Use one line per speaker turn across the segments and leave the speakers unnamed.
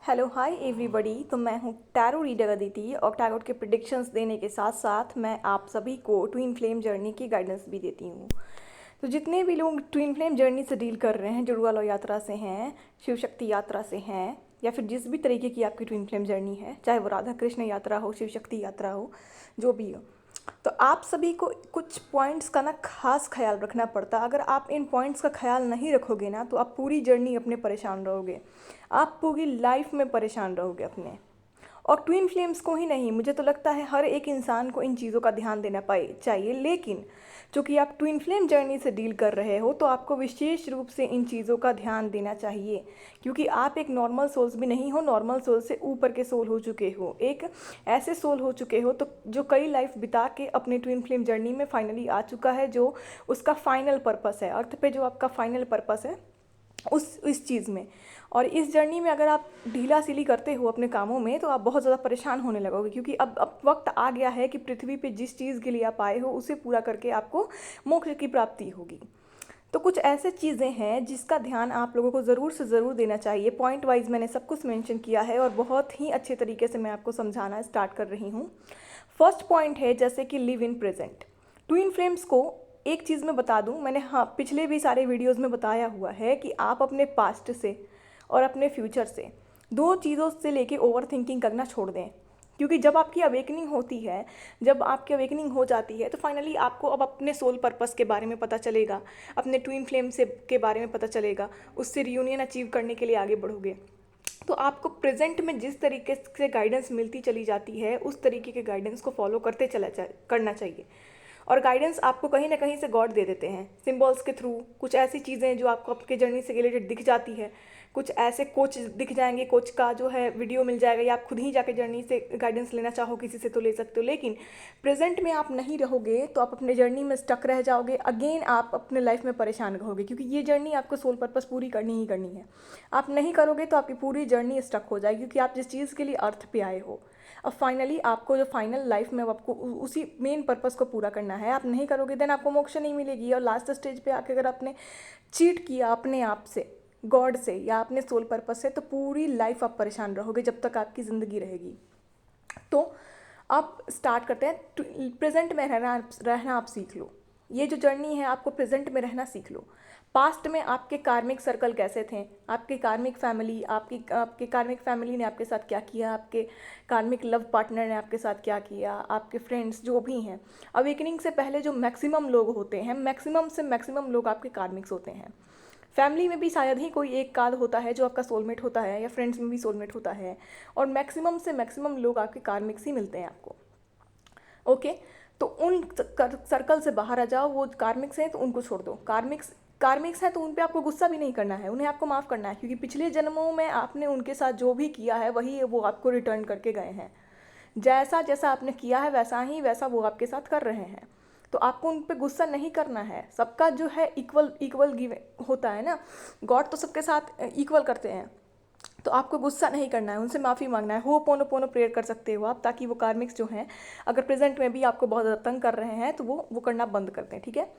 Hello hi everybody. तो मैं हूँ टैरो रीडर अदिति और टैरो के प्रिडिक्शंस देने के साथ साथ मैं आप सभी को ट्विन फ्लेम जर्नी की गाइडेंस भी देती हूँ। तो जितने भी लोग ट्विन फ्लेम जर्नी से डील कर रहे हैं, जुड़वा लो यात्रा से हैं, शिव शक्ति यात्रा से हैं, या फिर जिस भी तरीके की आपकी ट्विन फ्लेम जर्नी है, चाहे वो राधा कृष्ण यात्रा हो, शिव शक्ति यात्रा हो, जो भी हो, तो आप सभी को कुछ पॉइंट्स का ना खास ख्याल रखना पड़ता है। अगर आप इन पॉइंट्स का ख्याल नहीं रखोगे ना, तो आप पूरी जर्नी अपने परेशान रहोगे, आप पूरी लाइफ में परेशान रहोगे अपने। और ट्विन फ्लेम्स को ही नहीं, मुझे तो लगता है हर एक इंसान को इन चीज़ों का ध्यान देना पाए चाहिए। लेकिन चूँकि आप ट्विन फ्लेम जर्नी से डील कर रहे हो, तो आपको विशेष रूप से इन चीज़ों का ध्यान देना चाहिए, क्योंकि आप एक नॉर्मल सोल्स भी नहीं हो, नॉर्मल सोल से ऊपर के सोल हो चुके हो, एक ऐसे सोल हो चुके हो तो जो कई लाइफ बिता के अपने ट्विन फ्लेम जर्नी में फाइनली आ चुका है, जो उसका फाइनल पर्पस है, अर्थ पे जो आपका फाइनल पर्पस है उस इस चीज़ में। और इस जर्नी में अगर आप ढीला सिली करते हो अपने कामों में, तो आप बहुत ज़्यादा परेशान होने लगोगे, क्योंकि अब वक्त आ गया है कि पृथ्वी पे जिस चीज़ के लिए आप आए हो उसे पूरा करके आपको मोक्ष की प्राप्ति होगी। तो कुछ ऐसे चीज़ें हैं जिसका ध्यान आप लोगों को ज़रूर से ज़रूर देना चाहिए। पॉइंट वाइज मैंने सब कुछ मेंशन किया है और बहुत ही अच्छे तरीके से मैं आपको समझाना स्टार्ट कर रही हूँ। फर्स्ट पॉइंट है जैसे कि live in present. Twin flames को एक चीज़ मैं बता दूं, मैंने हाँ पिछले भी सारे वीडियोस में बताया हुआ है कि आप अपने पास्ट से और अपने फ्यूचर से, दो चीज़ों से लेके ओवर थिंकिंग करना छोड़ दें। क्योंकि जब आपकी अवेकनिंग होती है, जब आपकी अवेकनिंग हो जाती है, तो फाइनली आपको अब अपने सोल पर्पस के बारे में पता चलेगा, अपने ट्विन फ्लेम से के बारे में पता चलेगा, उससे रियूनियन अचीव करने के लिए आगे बढ़ोगे। तो आपको प्रेजेंट में जिस तरीके से गाइडेंस मिलती चली जाती है, उस तरीके के गाइडेंस को फॉलो करते करना चाहिए। और गाइडेंस आपको कहीं ना कहीं से गॉड दे देते हैं सिंबल्स के थ्रू। कुछ ऐसी चीज़ें जो आपको आपके जर्नी से रिलेटेड दिख जाती है, कुछ ऐसे कोच दिख जाएंगे, कोच का जो है वीडियो मिल जाएगा, या आप खुद ही जाके जर्नी से गाइडेंस लेना चाहो किसी से तो ले सकते हो। लेकिन प्रेजेंट में आप नहीं रहोगे तो आप अपने जर्नी में स्टक रह जाओगे, अगेन आप अपने लाइफ में परेशान रहोगे, क्योंकि ये जर्नी आपको सोल पर्पस पूरी करनी ही करनी है। आप नहीं करोगे तो आपकी पूरी जर्नी स्टक हो जाएगी, क्योंकि आप जिस चीज़ के लिए अर्थ पे आए हो, अब फाइनली आपको जो फाइनल लाइफ में आपको उसी मेन पर्पस को पूरा करना है, आप नहीं करोगे देन आपको मोक्ष नहीं मिलेगी। और लास्ट स्टेज पे आके अगर आपने चीट किया अपने आप से, गॉड से या अपने सोल पर्पस से, तो पूरी लाइफ आप परेशान रहोगे जब तक आपकी ज़िंदगी रहेगी। तो आप स्टार्ट करते हैं, प्रेजेंट में रहना आप सीख लो। ये जो जर्नी है, आपको प्रेजेंट में रहना सीख लो। पास्ट में आपके कार्मिक सर्कल कैसे थे, आपके कार्मिक फैमिली, आपके कार्मिक फैमिली ने आपके साथ क्या किया, आपके कार्मिक लव पार्टनर ने आपके साथ क्या किया, आपके फ्रेंड्स जो भी हैं। अवेकनिंग से पहले जो मैक्सिमम लोग होते हैं, मैक्सिमम से मैक्सिमम लोग आपके कार्मिक्स होते हैं। फैमिली में भी शायद ही कोई एक काद होता है जो आपका सोलमेट होता है, या फ्रेंड्स में भी सोलमेट होता है, और मैक्सिमम से मैक्सिमम लोग आपके कार्मिक्स ही मिलते हैं आपको। ओके, तो उन सर्कल से बाहर आ जाओ। वो कार्मिक्स हैं तो उनको छोड़ दो। कार्मिक्स हैं तो उन पे आपको गुस्सा भी नहीं करना है, उन्हें आपको माफ़ करना है, क्योंकि पिछले जन्मों में आपने उनके साथ जो भी किया है वही वो आपको रिटर्न करके गए हैं। जैसा जैसा आपने किया है वैसा वो आपके साथ कर रहे हैं। तो आपको उन पे गुस्सा नहीं करना है। सबका जो है इक्वल इक्वल गिव होता है ना, गॉड तो सबके साथ इक्वल करते हैं। तो आपको गुस्सा नहीं करना है, उनसे माफ़ी मांगना है, हो पोनो पोनो प्रेयर कर सकते हो आप, ताकि वो कार्मिक्स जो हैं अगर प्रेजेंट में भी आपको बहुत ज़्यादा तंग कर रहे हैं तो वो करना बंद कर दें। ठीक है।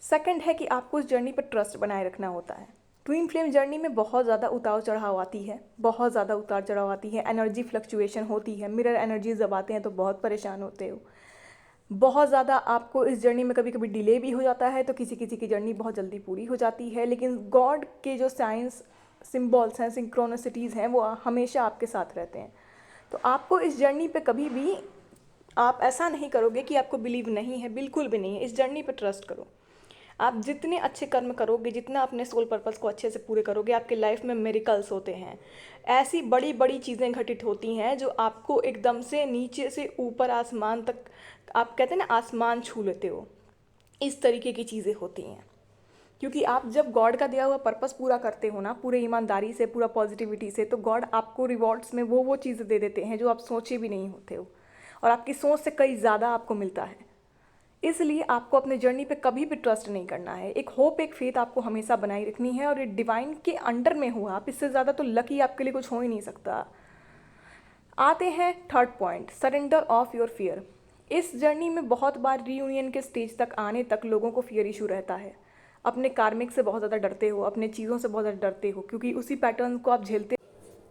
सेकंड है कि आपको उस जर्नी पर ट्रस्ट बनाए रखना होता है। ट्विन फ्लेम जर्नी में बहुत ज़्यादा उतार चढ़ाव आती है, बहुत ज़्यादा उतार चढ़ाव आती है, एनर्जी फ्लक्चुएशन होती है, मिरर एनर्जी जब आते हैं तो बहुत परेशान होते हो। बहुत ज़्यादा आपको इस जर्नी में कभी कभी डिले भी हो जाता है, तो किसी किसी की जर्नी बहुत जल्दी पूरी हो जाती है। लेकिन गॉड के जो साइंस सिंबल्स हैं, सिंक्रोनिसिटीज़ हैं, वो हमेशा आपके साथ रहते हैं। तो आपको इस जर्नी पे कभी भी आप ऐसा नहीं करोगे कि आपको बिलीव नहीं है, बिल्कुल भी नहीं है। इस जर्नी पे ट्रस्ट करो। आप जितने अच्छे कर्म करोगे, जितना अपने सोल पर्पस को अच्छे से पूरे करोगे, आपके लाइफ में मेरिकल्स होते हैं। ऐसी बड़ी बड़ी चीज़ें घटित होती हैं जो आपको एकदम से नीचे से ऊपर आसमान तक, आप कहते हैं ना आसमान छू लेते हो, इस तरीके की चीज़ें होती हैं। क्योंकि आप जब गॉड का दिया हुआ पर्पस पूरा करते हो ना, पूरे ईमानदारी से, पूरा पॉजिटिविटी से, तो गॉड आपको रिवॉर्ड्स में वो चीज़ें दे देते हैं जो आप सोचे भी नहीं होते हो, और आपकी सोच से कई ज़्यादा आपको मिलता है। इसलिए आपको अपने जर्नी पे कभी भी ट्रस्ट नहीं करना है। एक होप, एक फेथ आपको हमेशा बनाई रखनी है, और ये डिवाइन के अंडर में हो आप, इससे ज़्यादा तो लकी आपके लिए कुछ हो ही नहीं सकता। आते हैं third point, surrender of your fear. इस जर्नी में बहुत बार रीयूनियन के स्टेज तक आने तक लोगों को फियर इशू रहता है। अपने कार्मिक से बहुत ज़्यादा डरते हो, अपने चीज़ों से बहुत ज़्यादा डरते हो, क्योंकि उसी पैटर्न को आप झेलते।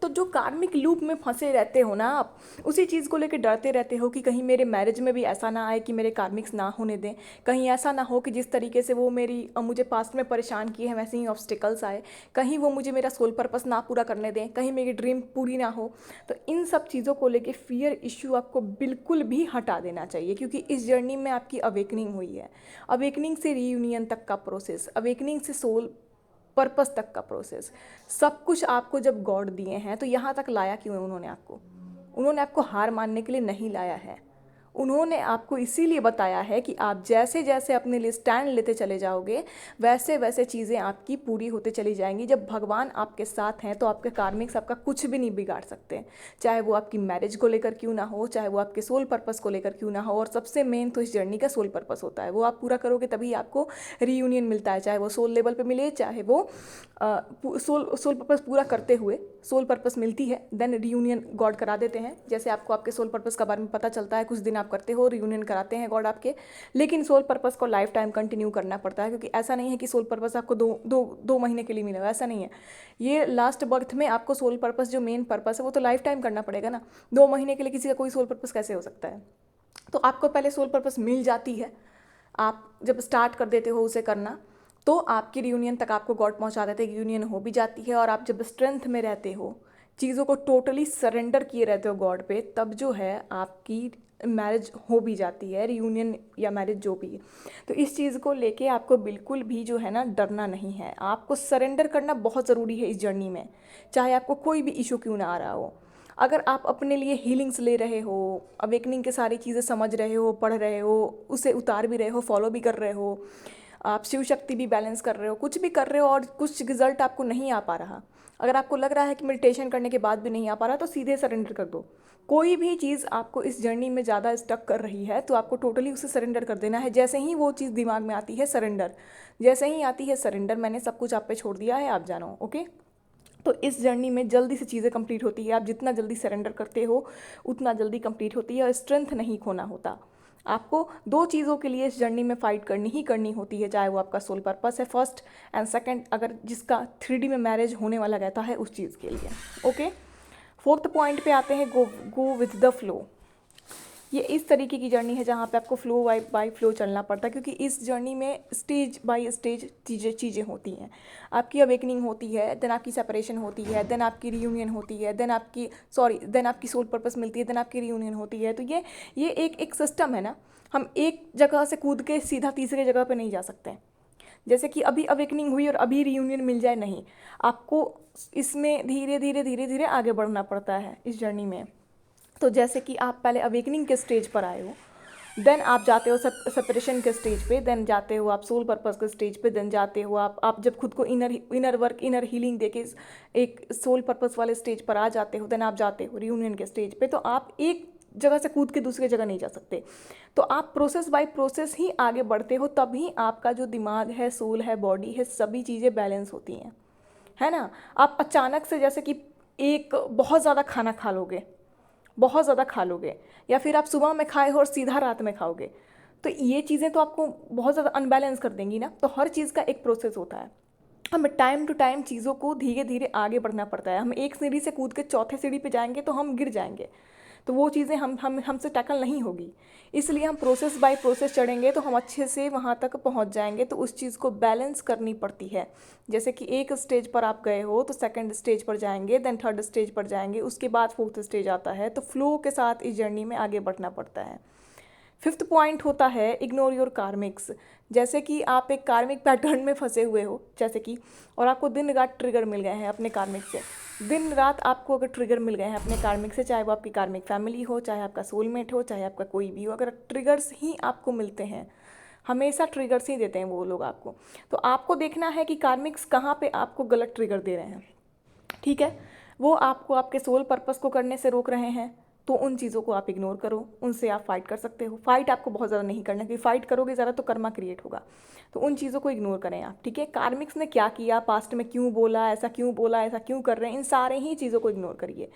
तो जो कार्मिक लूप में फंसे रहते हो ना आप, उसी चीज़ को लेकर डरते रहते हो कि कहीं मेरे मैरिज में भी ऐसा ना आए कि मेरे कार्मिक्स ना होने दें, कहीं ऐसा ना हो कि जिस तरीके से वो मुझे पास्ट में परेशान किए हैं वैसे ही ऑब्स्टिकल्स आए, कहीं वो मुझे मेरा सोल पर्पस ना पूरा करने दें, कहीं मेरी ड्रीम पूरी ना हो। तो इन सब चीज़ों को लेके फियर इश्यू आपको बिल्कुल भी हटा देना चाहिए, क्योंकि इस जर्नी में आपकी अवेकनिंग हुई है। अवेकनिंग से रीयूनियन तक का प्रोसेस, अवेकनिंग से सोल पर्पस तक का प्रोसेस, सब कुछ आपको जब गॉड दिए हैं तो यहाँ तक लाया क्यों है उन्होंने आपको हार मानने के लिए नहीं लाया है। उन्होंने आपको इसीलिए बताया है कि आप जैसे जैसे अपने लिए स्टैंड लेते चले जाओगे वैसे वैसे चीज़ें आपकी पूरी होते चली जाएंगी। जब भगवान आपके साथ हैं तो आपके कार्मिक्स आपका कुछ भी नहीं बिगाड़ सकते, चाहे वो आपकी मैरिज को लेकर क्यों ना हो, चाहे वो आपके सोल पर्पस को लेकर क्यों ना हो। और सबसे मेन तो इस जर्नी का सोल पर्पस होता है, वो आप पूरा करोगे तभी आपको रीयूनियन मिलता है, चाहे वो सोल लेवल पे मिले, चाहे वो सोल पर्पस पूरा करते हुए सोल पर्पस मिलती है, देन रीयूनियन गॉड करा देते हैं। जैसे आपको आपके सोल पर्पस के बारे में पता चलता है, कुछ दिन आप करते हो, रियूनियन कराते हैं गॉड आपके, लेकिन सोल पर्पस को लाइफ टाइम कंटिन्यू करना पड़ता है, क्योंकि ऐसा नहीं है कि सोल पर्पस आपको दो महीने के लिए मिलेगा, ऐसा नहीं है। ये लास्ट बर्थ में आपको सोल पर्पस जो मेन पर्पस है वो तो लाइफ टाइम करना पड़ेगा ना। 2 महीने के लिए किसी का कोई सोल पर्पस कैसे हो सकता है? तो आपको पहले सोल पर्पस मिल जाती है, आप जब स्टार्ट कर देते हो उसे करना तो आपकी रियूनियन तक आपको गॉड पहुंचा देते हैं, यूनियन हो भी जाती है। और आप जब स्ट्रेंथ में रहते हो, चीज़ों को टोटली सरेंडर किए रहते हो गॉड पे, तब जो है आपकी मैरिज हो भी जाती है, रियूनियन या मैरिज जो भी है। तो इस चीज़ को लेके आपको बिल्कुल भी जो है ना डरना नहीं है, आपको सरेंडर करना बहुत ज़रूरी है इस जर्नी में, चाहे आपको कोई भी इशू क्यों ना आ रहा हो। अगर आप अपने लिए हीलिंग्स ले रहे हो, अवेकनिंग के सारी चीज़ें समझ रहे हो, पढ़ रहे हो, उसे उतार भी रहे हो, फॉलो भी कर रहे हो, आप शिव शक्ति भी बैलेंस कर रहे हो, कुछ भी कर रहे हो और कुछ रिजल्ट आपको नहीं आ पा रहा, अगर आपको लग रहा है कि मेडिटेशन करने के बाद भी नहीं आ पा रहा, तो सीधे सरेंडर कर दो। कोई भी चीज़ आपको इस जर्नी में ज़्यादा स्टक कर रही है तो आपको टोटली उसे सरेंडर कर देना है। जैसे ही वो चीज़ दिमाग में आती है सरेंडर, जैसे ही आती है सरेंडर, मैंने सब कुछ आप पे छोड़ दिया है, आप जानो। ओके, तो इस जर्नी में जल्दी से चीज़ें कंप्लीट होती है, आप जितना जल्दी सरेंडर करते हो उतना जल्दी कंप्लीट होती है, और स्ट्रेंथ नहीं खोना होता। आपको 2 चीज़ों के लिए इस जर्नी में फ़ाइट करनी ही करनी होती है, चाहे वो आपका सोल पर्पस है फर्स्ट, एंड सेकंड अगर जिसका 3D में मैरिज होने वाला रहता है उस चीज़ के लिए। ओके, फोर्थ पॉइंट पे आते हैं, गो विथ द फ्लो। ये इस तरीके की जर्नी है जहाँ पे आपको फ्लो बाय फ्लो चलना पड़ता है, क्योंकि इस जर्नी में स्टेज बाय स्टेज चीज़ें होती हैं। आपकी अवेकनिंग होती है, देन आपकी सेपरेशन होती है, देन आपकी रीयूनियन होती है, देन आपकी सोल पर्पस मिलती है, देन आपकी रीयूनियन होती है। तो ये एक सिस्टम है ना, हम एक जगह से कूद के सीधा तीसरे जगह पे नहीं जा सकते। जैसे कि अभी अवेकनिंग हुई और अभी रीयूनियन मिल जाए, नहीं, आपको इसमें धीरे धीरे धीरे धीरे आगे बढ़ना पड़ता है इस जर्नी में। तो जैसे कि आप पहले अवेकनिंग के स्टेज पर आए हो, देन आप जाते हो सेपरेशन के स्टेज पे, देन जाते हो आप सोल पर्पस के स्टेज पे, देन जाते हो आप जब खुद को इनर वर्क, इनर हीलिंग देके एक सोल पर्पस वाले स्टेज पर आ जाते हो, देन आप जाते हो रियूनियन के स्टेज पे। तो आप एक जगह से कूद के दूसरी जगह नहीं जा सकते, तो आप प्रोसेस बाय प्रोसेस ही आगे बढ़ते हो, तभी आपका जो दिमाग है, सोल है, बॉडी है, सभी चीज़ें बैलेंस होती हैं, है ना। आप अचानक से जैसे कि एक बहुत ज़्यादा खाना खा लोगे, बहुत ज़्यादा खा लोगे, या फिर आप सुबह में खाए हो और सीधा रात में खाओगे, तो ये चीज़ें तो आपको बहुत ज़्यादा अनबैलेंस कर देंगी ना। तो हर चीज़ का एक प्रोसेस होता है, हमें टाइम टू टाइम चीज़ों को धीरे धीरे आगे बढ़ना पड़ता है। हम एक सीढ़ी से कूद के चौथे सीढ़ी पे जाएंगे तो हम गिर जाएंगे, तो वो चीज़ें हमसे टैकल नहीं होगी। इसलिए हम प्रोसेस बाय प्रोसेस चढ़ेंगे तो हम अच्छे से वहाँ तक पहुँच जाएंगे। तो उस चीज़ को बैलेंस करनी पड़ती है। जैसे कि एक स्टेज पर आप गए हो तो सेकंड स्टेज पर जाएंगे, देन थर्ड स्टेज पर जाएंगे, उसके बाद फोर्थ स्टेज आता है। तो फ्लो के साथ इस जर्नी में आगे बढ़ना पड़ता है। फिफ्थ पॉइंट होता है इग्नोर योर कार्मिक्स। जैसे कि आप एक कार्मिक पैटर्न में फंसे हुए हो, जैसे कि, और आपको दिन रात ट्रिगर मिल गए हैं अपने कार्मिक से। दिन रात आपको अगर ट्रिगर मिल गए हैं अपने कार्मिक से, चाहे वो आपकी कार्मिक फैमिली हो, चाहे आपका सोलमेट हो, चाहे आपका कोई भी हो, अगर ट्रिगर्स ही आपको मिलते हैं, हमेशा ट्रिगर्स ही देते हैं वो लोग आपको, तो आपको देखना है कि कार्मिक्स कहाँ पे आपको गलत ट्रिगर दे रहे हैं। ठीक है, वो आपको आपके सोल पर्पस को करने से रोक रहे हैं, तो उन चीज़ों को आप इग्नोर करो, उनसे आप फाइट कर सकते हो। फाइट आपको बहुत ज़्यादा नहीं करना, क्योंकि फाइट करोगे ज़्यादा तो कर्मा क्रिएट होगा। तो उन चीज़ों को इग्नोर करें आप। ठीक है, कार्मिक्स ने क्या किया, पास्ट में क्यों बोला, ऐसा क्यों बोला, ऐसा क्यों कर रहे हैं, इन सारे ही चीज़ों को इग्नोर करिए।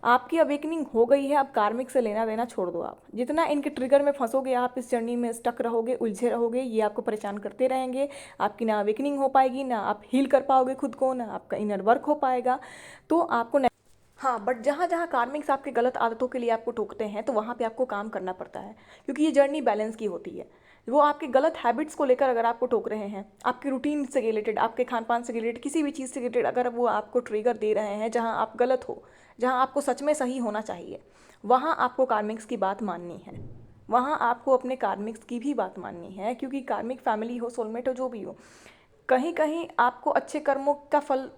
आपकी अवेकनिंग हो गई है, अब कार्मिक से लेना देना छोड़ दो। आप जितना इनके ट्रिगर में फंसोगे, आप इस जर्नी में स्टक रहोगे, उलझे रहोगे, ये आपको परेशान करते रहेंगे। आपकी ना अवेकनिंग हो पाएगी, ना आप हील कर पाओगे खुद को, ना आपका इनर वर्क हो पाएगा। तो आपको हाँ, बट जहाँ जहाँ कार्मिक्स आपके गलत आदतों के लिए आपको टोकते हैं तो वहाँ पे आपको काम करना पड़ता है, क्योंकि ये जर्नी बैलेंस की होती है। वो आपके गलत हैबिट्स को लेकर अगर आपको टोक रहे हैं, आपकी रूटीन से रिलेटेड, आपके खान पान से रिलेटेड, किसी भी चीज़ से रिलेटेड अगर वो आपको ट्रिगर दे रहे हैं जहाँ आप गलत हो, जहाँ आपको सच में सही होना चाहिए, वहाँ आपको कार्मिक्स की बात माननी है। वहाँ आपको अपने कार्मिक्स की भी बात माननी है, क्योंकि कार्मिक फैमिली हो, सोलमेट हो, जो भी हो, कहीं कहीं आपको अच्छे कर्मों का फल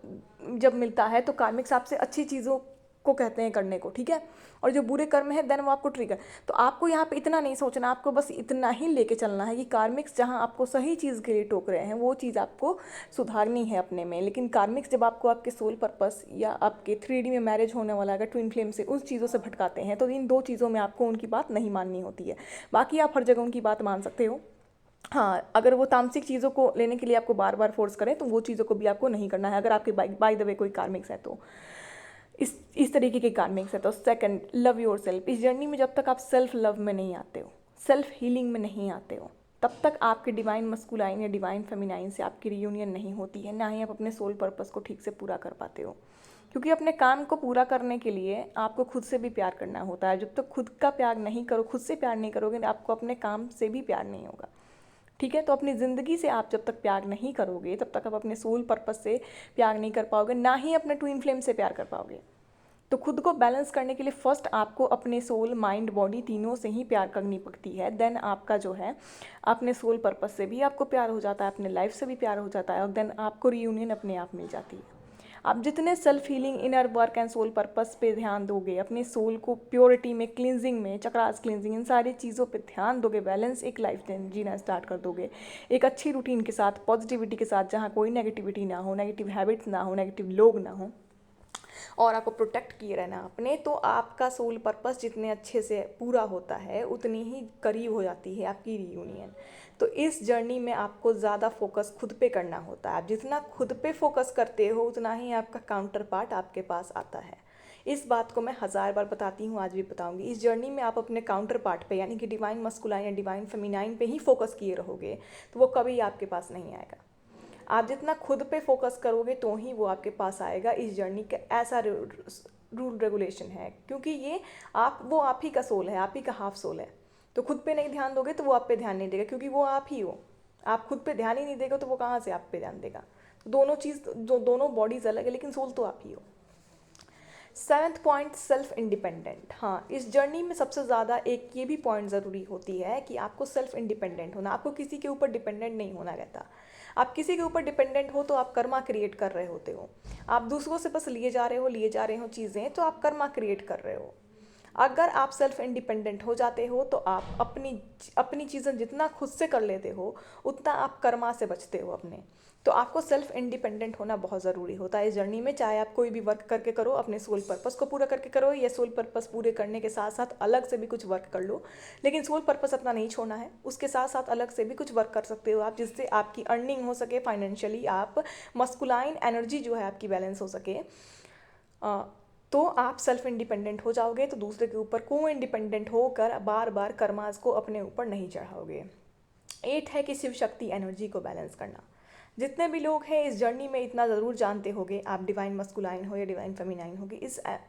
जब मिलता है तो कार्मिक्स आपसे अच्छी चीज़ों को कहते हैं करने को, ठीक है। और जो बुरे कर्म है देन वो आपको ट्रिगर, तो आपको यहाँ पे इतना नहीं सोचना, आपको बस इतना ही लेके चलना है कि कार्मिक्स जहाँ आपको सही चीज़ के लिए टोक रहे हैं वो चीज़ आपको सुधारनी है अपने में। लेकिन कार्मिक्स जब आपको आपके सोल पर्पस या आपके 3D में मैरिज होने वाला अगर ट्विन फ्लेम से उस चीज़ों से भटकाते हैं तो इन दो चीज़ों में आपको उनकी बात नहीं माननी होती है। बाकी आप हर जगह उनकी बात मान सकते हो। हाँ, अगर वो तामसिक चीज़ों को लेने के लिए आपको बार बार फोर्स करें तो वो चीज़ों को भी आपको नहीं करना है, अगर आपके बाय द वे कोई कार्मिक्स है तो। इस तरीके के कार्मिक्स है तो सेकंड, लव योर सेल्फ। इस जर्नी में जब तक आप सेल्फ लव में नहीं आते हो, सेल्फ हीलिंग में नहीं आते हो, तब तक आपके डिवाइन मस्कुलाइन या डिवाइन फेमिनाइन से आपकी रियूनियन नहीं होती है, ना ही आप अपने सोल पर्पस को ठीक से पूरा कर पाते हो। क्योंकि अपने काम को पूरा करने के लिए आपको खुद से भी प्यार करना होता है। जब तक खुद का प्यार नहीं करो, खुद से प्यार नहीं करोगे, आपको अपने काम से भी प्यार नहीं होगा, ठीक है। तो अपनी ज़िंदगी से आप जब तक प्यार नहीं करोगे तब तक आप अपने सोल पर्पस से प्यार नहीं कर पाओगे, ना ही अपने ट्विन फ्लेम से प्यार कर पाओगे। तो खुद को बैलेंस करने के लिए फर्स्ट आपको अपने सोल, माइंड, बॉडी तीनों से ही प्यार करनी पड़ती है। देन आपका जो है अपने सोल पर्पस से भी आपको प्यार हो जाता है, अपने लाइफ से भी प्यार हो जाता है, और देन आपको रियूनियन अपने आप मिल जाती है। आप जितने self healing, inner work and soul purpose पे ध्यान दोगे, अपने सोल को प्योरिटी में, क्लिनजिंग में, चक्रास क्लिनजिंग, इन सारी चीज़ों पे ध्यान दोगे, बैलेंस एक लाइफ जीना स्टार्ट कर दोगे एक अच्छी रूटीन के साथ, पॉजिटिविटी के साथ, जहाँ कोई नेगेटिविटी ना हो, नेगेटिव हैबिट्स ना हो, नेगेटिव लोग ना हो, और आपको प्रोटेक्ट किए रहना अपने, तो आपका सोल पर्पस जितने अच्छे से पूरा होता है उतनी ही करीब हो जाती है आपकी रियूनियन। तो इस जर्नी में आपको ज़्यादा फोकस खुद पे करना होता है। आप जितना खुद पे फोकस करते हो उतना ही आपका काउंटर पार्ट आपके पास आता है। इस बात को मैं 1000 बार बताती हूँ, आज भी बताऊँगी। इस जर्नी में आप अपने काउंटर पार्ट पे, यानी कि डिवाइन मस्कुलाइन या डिवाइन फेमिनाइन पे ही फोकस किए रहोगे तो वो कभी आपके पास नहीं आएगा। आप जितना खुद पे फोकस करोगे तो ही वो आपके पास आएगा। इस जर्नी का ऐसा रूल रेगुलेशन है, क्योंकि ये वो आप ही का सोल है, आप ही का हाफ सोल है। तो खुद पे नहीं ध्यान दोगे तो वो आप पे ध्यान नहीं देगा, क्योंकि वो आप ही हो। आप खुद पे ध्यान ही नहीं देगा तो वो कहाँ से आप पे ध्यान देगा। तो दोनों बॉडीज अलग है लेकिन सोल तो आप ही हो। 7th point, self independent. हाँ, इस जर्नी में सबसे ज़्यादा एक ये भी पॉइंट ज़रूरी होती है कि आपको सेल्फ इंडिपेंडेंट होना, आपको किसी के ऊपर डिपेंडेंट नहीं होना रहता। आप किसी के ऊपर डिपेंडेंट हो तो आप कर्मा क्रिएट कर रहे होते हो। आप दूसरों से बस लिए जा रहे हो चीज़ें, तो आप कर्मा क्रिएट कर रहे हो। अगर आप सेल्फ इंडिपेंडेंट हो जाते हो तो आप अपनी चीज़ें जितना खुद से कर लेते हो उतना आप कर्मा से बचते हो अपने। तो आपको सेल्फ इंडिपेंडेंट होना बहुत ज़रूरी होता है इस जर्नी में। चाहे आप कोई भी वर्क करके करो, अपने सोल पर्पस को पूरा करके करो, या सोल पर्पस पूरे करने के साथ साथ अलग से भी कुछ वर्क कर लो, लेकिन सोल पर्पस अपना नहीं छोड़ना है। उसके साथ साथ अलग से भी कुछ वर्क कर सकते हो आप, जिससे आपकी अर्निंग हो सके, फाइनेंशियली आप मस्कुलाइन एनर्जी जो है आपकी बैलेंस हो सके। तो आप सेल्फ इंडिपेंडेंट हो जाओगे तो दूसरे के ऊपर को इंडिपेंडेंट होकर बार बार कर्मास को अपने ऊपर नहीं चढ़ाओगे। 8 है कि शिव शक्ति एनर्जी को बैलेंस करना। जितने भी लोग हैं इस जर्नी में इतना ज़रूर जानते होंगे, आप डिवाइन मस्कुलाइन हो या डिवाइन फेमिनाइन होगी,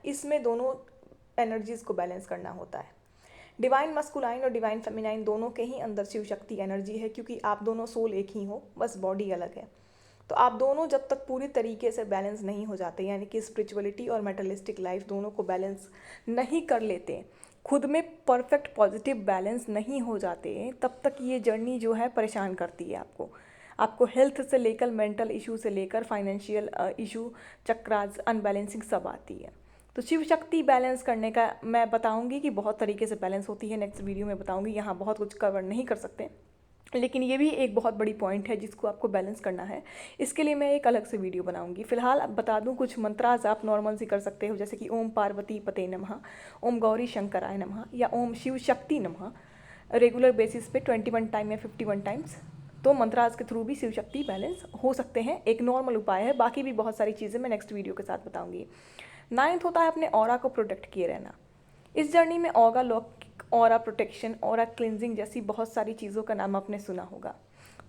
इसमें दोनों एनर्जीज़ को बैलेंस करना होता है। डिवाइन मस्कुलाइन और डिवाइन फेमिनाइन दोनों के ही अंदर शिव शक्ति एनर्जी है, क्योंकि आप दोनों सोल एक ही हो, बस बॉडी अलग है। तो आप दोनों जब तक पूरी तरीके से बैलेंस नहीं हो जाते, यानी कि स्पिरिचुअलिटी और मेटलिस्टिक लाइफ दोनों को बैलेंस नहीं कर लेते, खुद में परफेक्ट पॉजिटिव बैलेंस नहीं हो जाते, तब तक ये जर्नी जो है परेशान करती है आपको हेल्थ से लेकर, मेंटल इशू से लेकर, फाइनेंशियल इशू, चक्रास, अनबैलेंसिंग सब आती है। तो शिव शक्ति बैलेंस करने का मैं बताऊंगी कि बहुत तरीके से बैलेंस होती है, नेक्स्ट वीडियो में बताऊंगी। यहाँ बहुत कुछ कवर नहीं कर सकते, लेकिन ये भी एक बहुत बड़ी पॉइंट है जिसको आपको बैलेंस करना है। इसके लिए मैं एक अलग से वीडियो बनाऊंगी। फिलहाल अब बता दूं, कुछ मंत्रास आप नॉर्मल से कर सकते हो, जैसे कि ओम पार्वती पते नमः, ओम गौरी शंकराय नमः, या ओम शिव शक्ति नमः, रेगुलर बेसिस पे 21 टाइम या 51 टाइम्स। तो मंत्रास के थ्रू भी शिव शक्ति बैलेंस हो सकते हैं, एक नॉर्मल उपाय है। बाकी भी बहुत सारी चीज़ें मैं नेक्स्ट वीडियो के साथ बताऊंगी। 9th होता है अपने ऑरा को प्रोटेक्ट किए रहना। इस जर्नी में aura lock, aura protection, aura cleansing जैसी बहुत सारी चीज़ों का नाम आपने सुना होगा।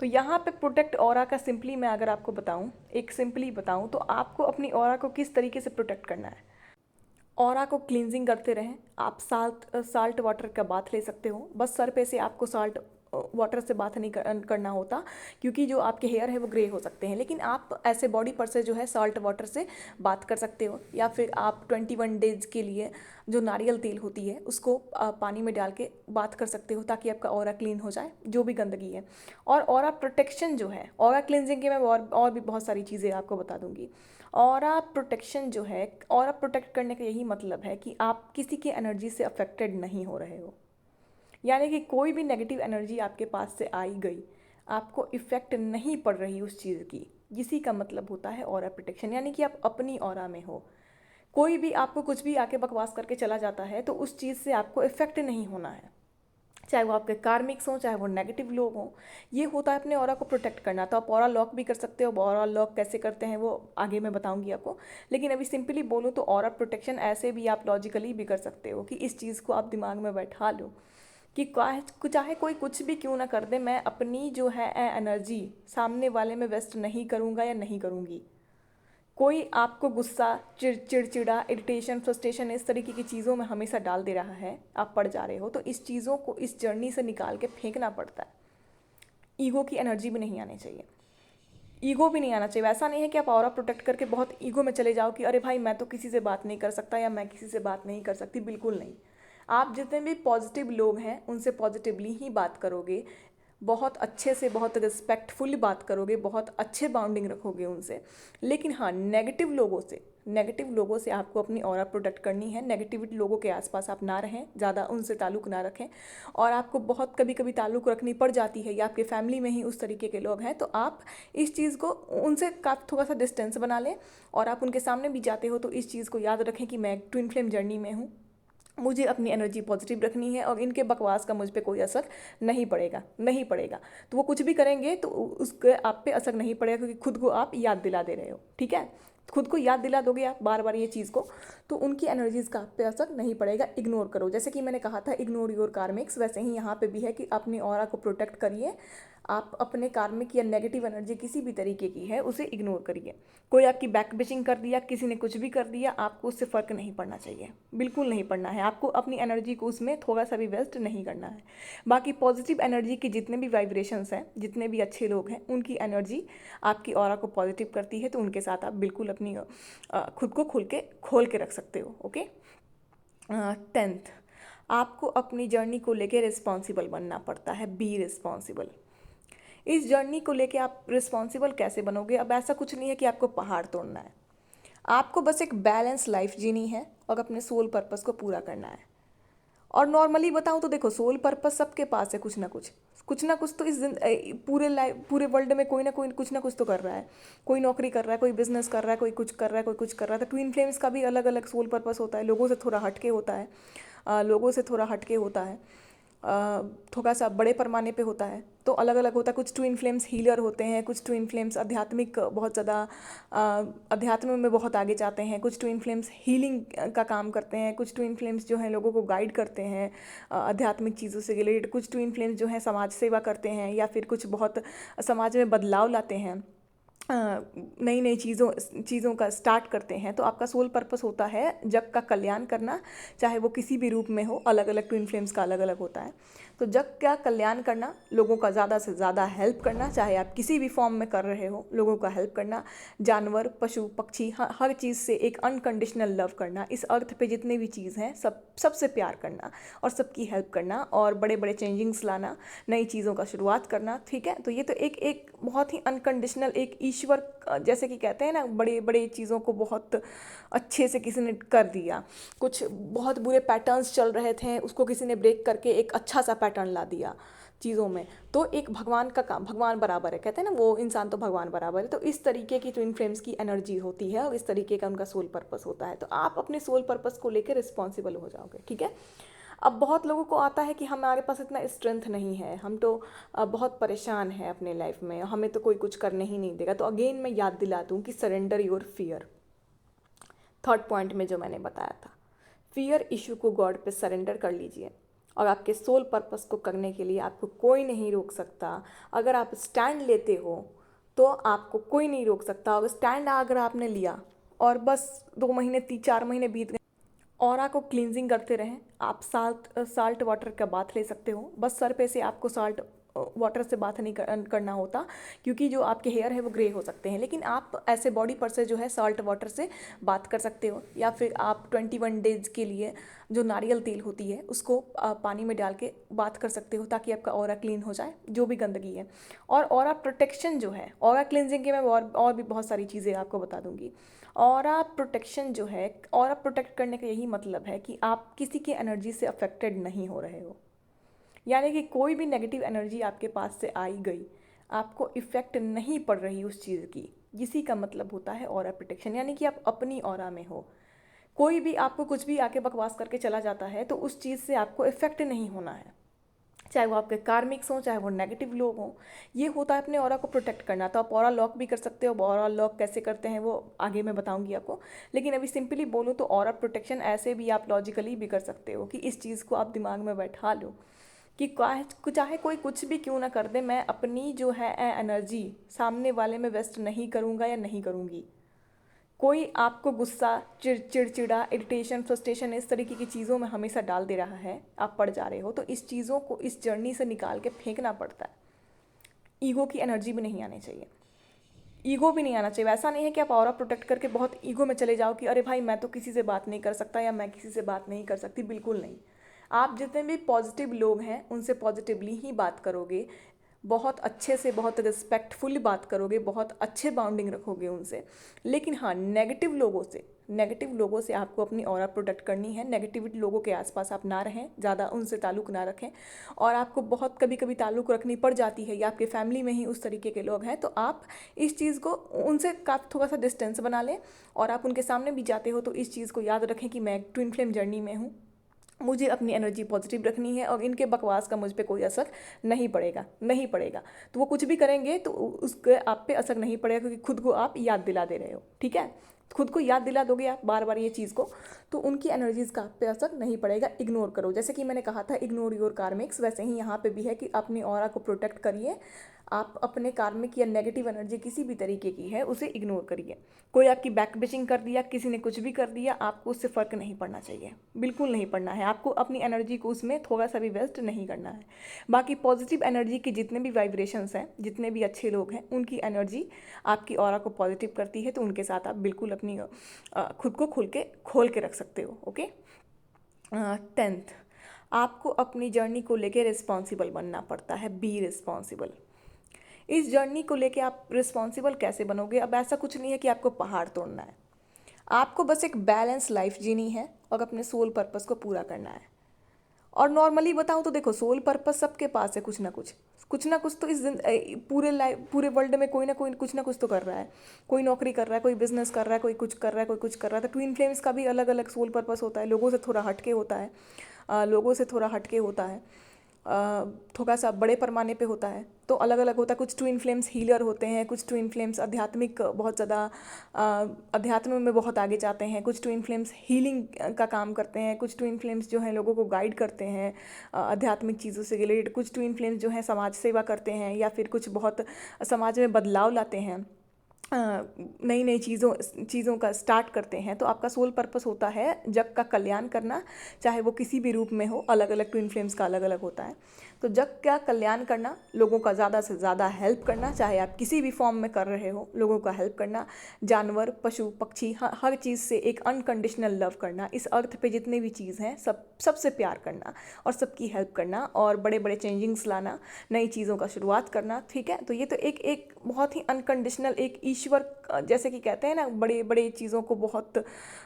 तो यहाँ पे प्रोटेक्ट ऑरा का सिंपली मैं अगर आपको बताऊँ, एक सिंपली बताऊँ, तो आपको अपनी ऑरा को किस तरीके से प्रोटेक्ट करना है। ऑरा को क्लींजिंग करते रहें। आप साल्ट वाटर का बाथ ले सकते हो। बस सर पे से आपको साल्ट वाटर से बात नहीं करना होता, क्योंकि जो आपके हेयर है वो ग्रे हो सकते हैं। लेकिन आप ऐसे बॉडी पर से जो है साल्ट वाटर से बात कर सकते हो, या फिर आप 21 डेज के लिए जो नारियल तेल होती है उसको पानी में डाल के बात कर सकते हो, ताकि आपका ऑरा क्लीन हो जाए जो भी गंदगी है। और ऑरा प्रोटेक्शन जो है, ऑरा क्लींजिंग के मैं और भी बहुत सारी चीज़ें आपको बता दूंगी। ऑरा प्रोटेक्शन जो है, ऑरा प्रोटेक्ट करने का यही मतलब है कि आप किसी की एनर्जी से अफेक्टेड नहीं हो रहे हो। यानी कि कोई भी नेगेटिव एनर्जी आपके पास से आई गई, आपको इफ़ेक्ट नहीं पड़ रही उस चीज़ की। इसी का मतलब होता है ऑरा प्रोटेक्शन, यानी कि आप अपनी ऑरा में हो। कोई भी आपको कुछ भी आके बकवास करके चला जाता है तो उस चीज़ से आपको इफ़ेक्ट नहीं होना है, चाहे वो आपके कार्मिक्स हों, चाहे वो नेगेटिव लोग हों। ये होता है अपने ऑरा को प्रोटेक्ट करना। तो आप ऑरा लॉक भी कर सकते हो। ऑरा लॉक कैसे करते हैं वो आगे मैं बताऊंगी आपको, लेकिन अभी सिंपली बोलूँ तो ऑरा प्रोटेक्शन ऐसे भी आप लॉजिकली भी कर सकते हो कि इस चीज़ को आप दिमाग में बैठा लो कि चाहे कोई कुछ भी क्यों ना कर दे, मैं अपनी जो है एनर्जी सामने वाले में वेस्ट नहीं करूँगा या नहीं करूँगी। कोई आपको गुस्सा, चिड़चिड़ा, इरिटेशन, फ्रस्ट्रेशन इस तरीके की चीज़ों में हमेशा डाल दे रहा है, आप पड़ जा रहे हो, तो इस चीज़ों को इस जर्नी से निकाल के फेंकना पड़ता है। ईगो की एनर्जी भी नहीं आनी चाहिए। ईगो भी नहीं आना चाहिए। वैसा नहीं है कि आप ऑरा प्रोटेक्ट करके बहुत ईगो में चले जाओ कि अरे भाई मैं तो किसी से बात नहीं कर सकता या मैं किसी से बात नहीं कर सकती। बिल्कुल नहीं। आप जितने भी पॉजिटिव लोग हैं उनसे पॉजिटिवली ही बात करोगे, बहुत अच्छे से, बहुत रिस्पेक्टफुली बात करोगे, बहुत अच्छे बाउंडिंग रखोगे उनसे। लेकिन हाँ, नेगेटिव लोगों से आपको अपनी ऑरा प्रोटेक्ट करनी है। नेगेटिव लोगों के आसपास आप ना रहें, ज़्यादा उनसे ताल्लुक़ ना रखें। और आपको बहुत कभी कभी ताल्लुक़ रखनी पड़ जाती है या आपके फैमिली में ही उस तरीके के लोग हैं, तो आप इस चीज़ को उनसे थोड़ा सा डिस्टेंस बना लें। और आप उनके सामने भी जाते हो तो इस चीज़ को याद रखें कि मैं एक ट्विन फ्लेम जर्नी में हूँ, मुझे अपनी एनर्जी पॉजिटिव रखनी है और इनके बकवास का मुझ पे कोई असर नहीं पड़ेगा। तो वो कुछ भी करेंगे तो उसके आप पे असर नहीं पड़ेगा, क्योंकि खुद को आप याद दिला दे रहे हो। ठीक है, खुद को याद दिला दोगे आप बार बार ये चीज़ को, तो उनकी एनर्जीज़ का आप पे असर नहीं पड़ेगा। इग्नोर करो, जैसे कि मैंने कहा था इग्नोर योर कार्मिक्स, वैसे ही यहाँ पे भी है कि अपनी ऑरा को प्रोटेक्ट करिए। आप अपने कार्मिक या नेगेटिव एनर्जी किसी भी तरीके की है उसे इग्नोर करिए। कोई आपकी बैक बिचिंग कर दिया, किसी ने कुछ भी कर दिया, आपको उससे फ़र्क नहीं पड़ना चाहिए, बिल्कुल नहीं पड़ना है। आपको अपनी एनर्जी को उसमें थोड़ा सा भी वेस्ट नहीं करना है। बाकी पॉजिटिव एनर्जी के जितने भी वाइब्रेशंस हैं, जितने भी अच्छे लोग हैं, उनकी एनर्जी आपकी ऑरा को पॉजिटिव करती है, तो उनके साथ आप बिल्कुल अपनी खुद को खोल के रख सकते हो। ओके। 10th, आपको अपनी जर्नी को लेके रिस्पॉन्सिबल बनना पड़ता है। Be responsible. इस जर्नी को लेके आप रिस्पॉन्सिबल कैसे बनोगे? अब ऐसा कुछ नहीं है कि आपको पहाड़ तोड़ना है, आपको बस एक बैलेंस लाइफ जीनी है और अपने सोल पर्पस को पूरा करना है। और नॉर्मली बताऊं तो देखो, सोल पर्पस सबके पास है, कुछ ना कुछ तो इस पूरे वर्ल्ड में कोई ना कोई कुछ ना कुछ तो कर रहा है। कोई नौकरी कर रहा है, कोई बिजनेस कर रहा है, कोई कुछ कर रहा है, कोई कुछ कर रहा है। तो ट्विन फ्लेम्स का भी अलग अलग सोल पर्पस होता है, लोगों से थोड़ा हटके होता है, थोड़ा सा बड़े पैमाने पे होता है, तो अलग अलग होता है। कुछ ट्विन फ्लेम्स हीलर होते हैं, कुछ ट्विन फ्लेम्स आध्यात्मिक बहुत ज़्यादा अध्यात्म में बहुत आगे जाते हैं, कुछ ट्विन फ्लेम्स हीलिंग का काम करते हैं, कुछ ट्विन फ्लेम्स जो हैं लोगों को गाइड करते हैं आध्यात्मिक चीज़ों से रिलेटेड, कुछ ट्विन फ्लेम्स जो हैं समाज सेवा करते हैं, या फिर कुछ बहुत समाज में बदलाव लाते हैं, नई नई चीज़ों का स्टार्ट करते हैं। तो आपका सोल पर्पस होता है जग का कल्याण करना, चाहे वो किसी भी रूप में हो। अलग अलग ट्विन फ्लेम्स का अलग अलग होता है। तो जग का कल्याण करना, लोगों का ज़्यादा से ज़्यादा हेल्प करना, चाहे आप किसी भी फॉर्म में कर रहे हो, लोगों का हेल्प करना, जानवर, पशु पक्षी, हर चीज़ से एक अनकंडीशनल लव करना। इस अर्थ पे जितने भी चीज़ हैं सबसे प्यार करना और सबकी हेल्प करना और बड़े बड़े चेंजिंग्स लाना, नई चीज़ों का शुरुआत करना। ठीक है, तो ये तो एक बहुत ही अनकंडीशनल, एक ईश्वर, जैसे कि कहते हैं ना, बड़े बड़े चीज़ों को बहुत अच्छे से किसी ने कर दिया। कुछ बहुत बुरे पैटर्न्स चल रहे थे, उसको किसी ने ब्रेक करके एक अच्छा सा पैटर्न ला दिया चीज़ों में। तो एक भगवान का काम, भगवान बराबर है, कहते हैं ना, वो इंसान तो भगवान बराबर है। तो इस तरीके की ट्विन फ्लेम्स की एनर्जी होती है और इस तरीके का उनका सोल पर्पस होता है। तो आप अपने सोल पर्पस को लेकर रिस्पॉन्सिबल हो जाओगे। ठीक है। अब बहुत लोगों को आता है कि हमारे पास इतना स्ट्रेंथ नहीं है, हम तो बहुत परेशान हैं अपने लाइफ में, हमें तो कोई कुछ करने ही नहीं देगा। तो अगेन मैं याद दिला दूँ कि surrender your fear. Third point में जो मैंने बताया था, फियर इशू को गॉड पे सरेंडर कर लीजिए और आपके सोल पर्पस को करने के लिए आपको कोई नहीं रोक सकता। अगर आप स्टैंड लेते हो तो आपको कोई नहीं रोक सकता। और स्टैंड अगर आपने लिया और बस 2 महीने 4 महीने बीत गए, ऑरा को क्लींजिंग करते रहें। आप साल्ट वाटर का बाथ ले सकते हो। बस सर पे से आपको साल्ट वाटर से बाथ नहीं करना होता, क्योंकि जो आपके हेयर है वो ग्रे हो सकते हैं, लेकिन आप ऐसे बॉडी पर से जो है साल्ट वाटर से बात कर सकते हो। या फिर आप 21 डेज के लिए जो नारियल तेल होती है उसको पानी में डाल के बात कर सकते हो, ताकि आपका ऑरा क्लीन हो जाए जो भी गंदगी है। और ऑरा प्रोटेक्शन जो है, ऑरा क्लींजिंग के मैं और भी बहुत सारी चीज़ें आपको बता दूंगी। ऑरा प्रोटेक्शन जो है, ऑरा प्रोटेक्ट करने का यही मतलब है कि आप किसी की एनर्जी से अफेक्टेड नहीं हो रहे हो। यानी कि कोई भी नेगेटिव एनर्जी आपके पास से आई गई, आपको इफ़ेक्ट नहीं पड़ रही उस चीज़ की, इसी का मतलब होता है ऑरा प्रोटेक्शन। यानी कि आप अपनी ऑरा में हो। कोई भी आपको कुछ भी आके बकवास करके चला जाता है तो उस चीज़ से आपको इफ़ेक्ट नहीं होना है, चाहे वो आपके कार्मिक्स हों, चाहे वो नेगेटिव लोग हों। ये होता है अपने ऑरा को प्रोटेक्ट करना। तो आप ऑरा लॉक भी कर सकते हो। ऑरा लॉक कैसे करते हैं वो आगे मैं बताऊंगी आपको, लेकिन अभी सिंपली बोलूँ तो ऑरा प्रोटेक्शन ऐसे भी आप लॉजिकली भी कर सकते हो कि इस चीज़ को आप दिमाग में बैठा लो कि चाहे कोई कुछ भी क्यों ना कर दे, मैं अपनी जो है एनर्जी सामने वाले में वेस्ट नहीं करूँगा या नहीं करूँगी। कोई आपको गुस्सा, चिड़चिड़ा, इरिटेशन, फ्रस्ट्रेशन इस तरीके की चीज़ों में हमेशा डाल दे रहा है, आप पड़ जा रहे हो, तो इस चीज़ों को इस जर्नी से निकाल के फेंकना पड़ता है। ईगो की एनर्जी भी नहीं आनी चाहिए, ईगो भी नहीं आना चाहिए। ऐसा नहीं है कि आप ऑरा प्रोटेक्ट करके बहुत ईगो में चले जाओ कि अरे भाई मैं तो किसी से बात नहीं कर सकता या मैं किसी से बात नहीं कर सकती। बिल्कुल नहीं। आप जितने भी पॉजिटिव लोग हैं उनसे पॉजिटिवली ही बात करोगे, बहुत अच्छे से, बहुत रिस्पेक्टफुली बात करोगे, बहुत अच्छे बाउंडिंग रखोगे उनसे। लेकिन हाँ, नेगेटिव लोगों से आपको अपनी ऑरा प्रोटेक्ट करनी है। नेगेटिविटी लोगों के आसपास आप ना रहें, ज़्यादा उनसे ताल्लुक़ ना रखें। और आपको बहुत कभी कभी ताल्लुक़ रखनी पड़ जाती है या आपके फैमिली में ही उस तरीके के लोग हैं, तो आप इस चीज़ को उनसे थोड़ा सा डिस्टेंस बना लें। और आप उनके सामने भी जाते हो तो इस चीज़ को याद रखें कि मैं एक ट्विन फ्लेम जर्नी में हूँ, मुझे अपनी एनर्जी पॉजिटिव रखनी है और इनके बकवास का मुझ पे कोई असर नहीं पड़ेगा। तो वो कुछ भी करेंगे तो उसके आप पे असर नहीं पड़ेगा, क्योंकि खुद को आप याद दिला दे रहे हो। ठीक है, खुद को याद दिला दोगे आप बार बार ये चीज़ को, तो उनकी एनर्जीज़ का आप पे असर नहीं पड़ेगा। इग्नोर करो, जैसे कि मैंने कहा था इग्नोर योर कार्मिक्स, वैसे ही यहाँ पे भी है कि अपनी ऑरा को प्रोटेक्ट करिए। आप अपने कार्मिक या नेगेटिव एनर्जी किसी भी तरीके की है उसे इग्नोर करिए। कोई आपकी बैक बिचिंग कर दिया, किसी ने कुछ भी कर दिया, आपको उससे फ़र्क नहीं पड़ना चाहिए, बिल्कुल नहीं पड़ना है। आपको अपनी एनर्जी को उसमें थोड़ा सा भी वेस्ट नहीं करना है। बाकी पॉजिटिव एनर्जी के जितने भी वाइब्रेशंस हैं, जितने भी अच्छे लोग हैं, उनकी एनर्जी आपकी ऑरा को पॉजिटिव करती है, तो उनके साथ आप बिल्कुल अपनी खुद को खोल के रख सकते हो। ओके। 10th, आपको अपनी जर्नी को लेके रिस्पॉन्सिबल बनना पड़ता है। Be responsible. इस जर्नी को लेके आप रिस्पॉन्सिबल कैसे बनोगे? अब ऐसा कुछ नहीं है कि आपको पहाड़ तोड़ना है, आपको बस एक बैलेंस लाइफ जीनी है और अपने सोल पर्पस को पूरा करना है। और नॉर्मली बताऊँ तो देखो, सोल पर्पस सबके पास है, कुछ ना कुछ तो इस पूरे वर्ल्ड में कोई ना कोई कुछ ना कुछ तो कर रहा है। कोई नौकरी कर रहा है, कोई बिजनेस कर रहा है, कोई कुछ कर रहा है, कोई कुछ कर रहा है। तो ट्विन फ्लेम्स का भी अलग अलग सोल पर्पस होता है, लोगों से थोड़ा हटके होता है, थोड़ा सा बड़े पैमाने पे होता है, तो अलग अलग होता है। कुछ ट्विन फ्लेम्स हीलर होते हैं, कुछ ट्विन फ्लेम्स आध्यात्मिक बहुत ज़्यादा अध्यात्म में बहुत आगे जाते हैं, कुछ ट्विन फ्लेम्स हीलिंग का काम करते हैं, कुछ ट्विन फ्लेम्स जो हैं लोगों को गाइड करते हैं आध्यात्मिक चीज़ों से रिलेटेड, कुछ ट्विन फ्लेम्स जो हैं समाज सेवा करते हैं या फिर कुछ बहुत समाज में बदलाव लाते हैं, नई नई चीज़ों का स्टार्ट करते हैं। तो आपका सोल पर्पस होता है जग का कल्याण करना, चाहे वो किसी भी रूप में हो। अलग अलग ट्विन फ्लेम्स का अलग अलग होता है। तो जग का कल्याण करना, लोगों का ज़्यादा से ज़्यादा हेल्प करना, चाहे आप किसी भी फॉर्म में कर रहे हो, लोगों का हेल्प करना, जानवर, पशु पक्षी, हर चीज़ से एक अनकंडीशनल लव करना, इस अर्थ पे जितने भी चीज़ हैं सबसे प्यार करना और सबकी हेल्प करना और बड़े बड़े चेंजिंग्स लाना, नई चीज़ों का शुरुआत करना। ठीक है, तो ये तो एक बहुत ही अनकंडीशनल, एक ईश्वर, जैसे कि कहते हैं ना, बड़े बड़े चीज़ों को बहुत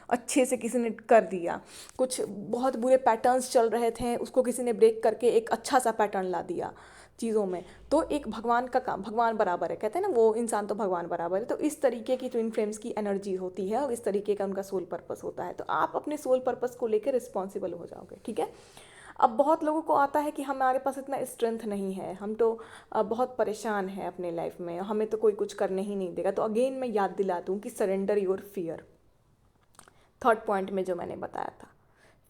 अच्छे से किसी ने कर दिया। कुछ बहुत बुरे पैटर्न्स चल रहे थे, उसको किसी ने ब्रेक करके एक अच्छा सा पैटर्न ला दिया चीज़ों में। तो एक भगवान का काम, भगवान बराबर है, कहते हैं ना, वो इंसान तो भगवान बराबर है। तो इस तरीके की ट्विन फ्लेम्स की एनर्जी होती है और इस तरीके का उनका सोल पर्पस होता है। तो आप अपने सोल पर्पस को लेकर रिस्पॉन्सिबल हो जाओगे। ठीक है। अब बहुत लोगों को आता है कि हमारे पास इतना स्ट्रेंथ नहीं है, हम तो बहुत परेशान हैं अपने लाइफ में, हमें तो कोई कुछ करने ही नहीं देगा। तो अगेन मैं याद दिला दूँ कि surrender your fear, third point में जो मैंने बताया था,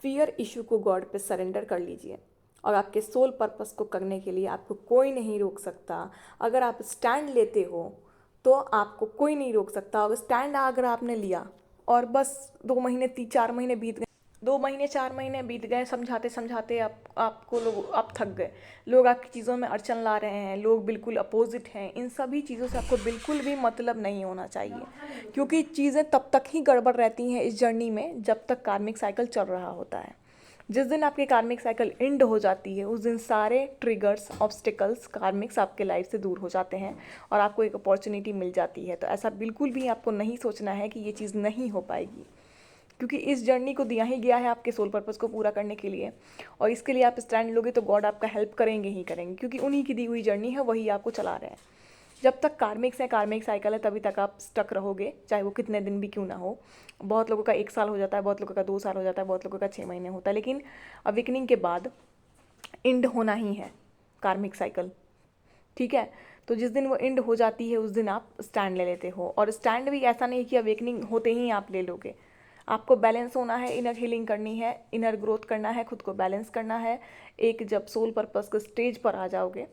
फियर इशू को गॉड पे सरेंडर कर लीजिए और आपके सोल पर्पस को करने के लिए आपको कोई नहीं रोक सकता। अगर आप स्टैंड लेते हो तो आपको कोई नहीं रोक सकता। अगर स्टैंड अगर आपने लिया और बस 2 महीने 4 महीने बीत गए, 2 महीने 4 महीने बीत गए समझाते समझाते, आप थक गए, लोग आपकी चीज़ों में अड़चन ला रहे हैं, लोग बिल्कुल अपोजिट हैं, इन सभी चीज़ों से आपको बिल्कुल भी मतलब नहीं होना चाहिए, क्योंकि चीज़ें तब तक ही गड़बड़ रहती हैं इस जर्नी में जब तक कार्मिक साइकिल चल रहा होता है। जिस दिन आपकी कार्मिक साइकिल एंड हो जाती है उस दिन सारे ट्रिगर्स, ऑब्स्टिकल्स, कार्मिक्स आपके लाइफ से दूर हो जाते हैं और आपको एक अपॉर्चुनिटी मिल जाती है। तो ऐसा बिल्कुल भी आपको नहीं सोचना है कि ये चीज़ नहीं हो पाएगी, क्योंकि इस जर्नी को दिया ही गया है आपके सोल पर्पस को पूरा करने के लिए, और इसके लिए आप स्टैंड लोगे तो गॉड आपका हेल्प करेंगे ही करेंगे, क्योंकि उन्हीं की दी हुई जर्नी है, वही आपको चला रहे हैं। जब तक कार्मिक्स है, कार्मिक साइकिल है, तभी तक आप स्टक रहोगे, चाहे वो कितने दिन भी क्यों ना हो। बहुत लोगों का 1 साल हो जाता है, बहुत लोगों का 2 साल हो जाता है, बहुत लोगों का 6 महीने होता है, लेकिन अवेकनिंग के बाद एंड होना ही है कार्मिक साइकिल, ठीक है। तो जिस दिन वो एंड हो जाती है उस दिन आप स्टैंड ले लेते हो, और स्टैंड भी ऐसा नहीं कि अवेकनिंग होते ही आप ले लोगे। आपको बैलेंस होना है, इनर हीलिंग करनी है, इनर ग्रोथ करना है, खुद को बैलेंस करना है। एक जब सोल पर्पस के स्टेज पर आ जाओगे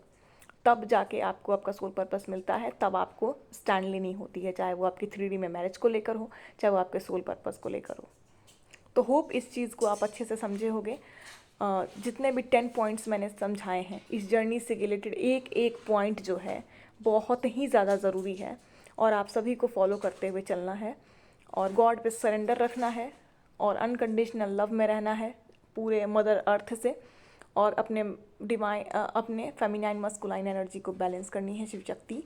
तब जाके आपको आपका सोल पर्पस मिलता है, तब आपको स्टैंड लेनी होती है, चाहे वो आपकी 3D में मैरिज को लेकर हो, चाहे वो आपके सोल पर्पस को लेकर हो। तो होप इस चीज़ को आप अच्छे से समझे होगे। जितने भी 10 पॉइंट्स मैंने समझाए हैं इस जर्नी से रिलेटेड, एक एक पॉइंट जो है बहुत ही ज़्यादा ज़रूरी है और आप सभी को फॉलो करते हुए चलना है, और गॉड पे सरेंडर रखना है, और अनकंडीशनल लव में रहना है पूरे मदर अर्थ से, और अपने फेमिनाइन मस्कुलाइन एनर्जी को बैलेंस करनी है शिव शक्ति।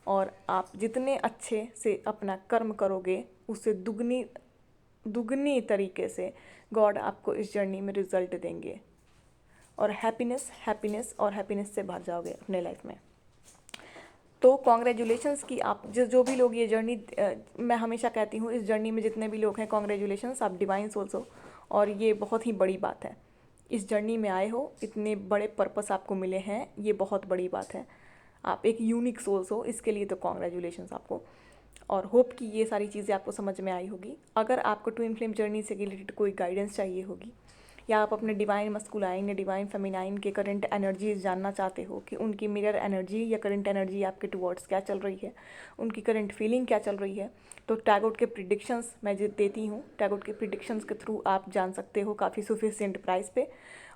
और आप जितने अच्छे से अपना कर्म करोगे उससे दुगनी तरीके से गॉड आपको इस जर्नी में रिजल्ट देंगे, और हैप्पीनेस और हैप्पीनेस से भर जाओगे अपने लाइफ में। तो कॉन्ग्रेचुलेशंस कि आप जो भी लोग ये जर्नी, मैं हमेशा कहती हूँ इस जर्नी में जितने भी लोग हैं, कॉन्ग्रेचुलेशंस, आप डिवाइन सोल्स हो, और ये बहुत ही बड़ी बात है। इस जर्नी में आए हो, इतने बड़े पर्पस आपको मिले हैं, ये बहुत बड़ी बात है। आप एक यूनिक सोल्स हो, इसके लिए तो कॉन्ग्रेचुलेशंस आपको। और होप कि ये सारी चीज़ें आपको समझ में आई होगी। अगर आपको ट्विन फ्लेम जर्नी से रिलेटेड कोई गाइडेंस चाहिए होगी, या आप अपने डिवाइन मस्कुलाइन या डिवाइन फेमिनाइन के करंट एनर्जीज जानना चाहते हो कि उनकी मिरर एनर्जी या करंट एनर्जी आपके टुवर्ड्स क्या चल रही है, उनकी करंट फीलिंग क्या चल रही है, तो टैगोट के प्रिडिक्शंस मैं जो देती हूँ, टैगोट के प्रिडिक्शंस के थ्रू आप जान सकते हो काफ़ी सफिशिएंट प्राइस पे,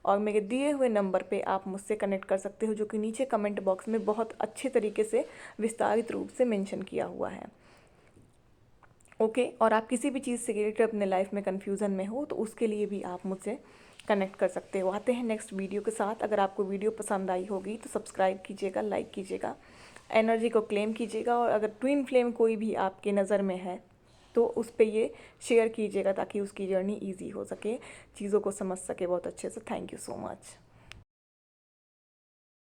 और मेरे दिए हुए नंबर पे आप मुझसे कनेक्ट कर सकते हो, जो कि नीचे कमेंट बॉक्स में बहुत अच्छे तरीके से विस्तारित रूप से मेंशन किया हुआ है। ओके, और आप किसी भी चीज़ से रिलेटेड अपने लाइफ में कन्फ्यूज़न में हो तो उसके लिए भी आप मुझसे कनेक्ट कर सकते हो। आते हैं नेक्स्ट वीडियो के साथ। अगर आपको वीडियो पसंद आई होगी तो सब्सक्राइब कीजिएगा, लाइक कीजिएगा, एनर्जी को क्लेम कीजिएगा, और अगर ट्विन फ्लेम कोई भी आपके नज़र में है तो उस पर ये शेयर कीजिएगा ताकि उसकी जर्नी ईजी हो सके, चीज़ों को समझ सके बहुत अच्छे से। Thank you so much.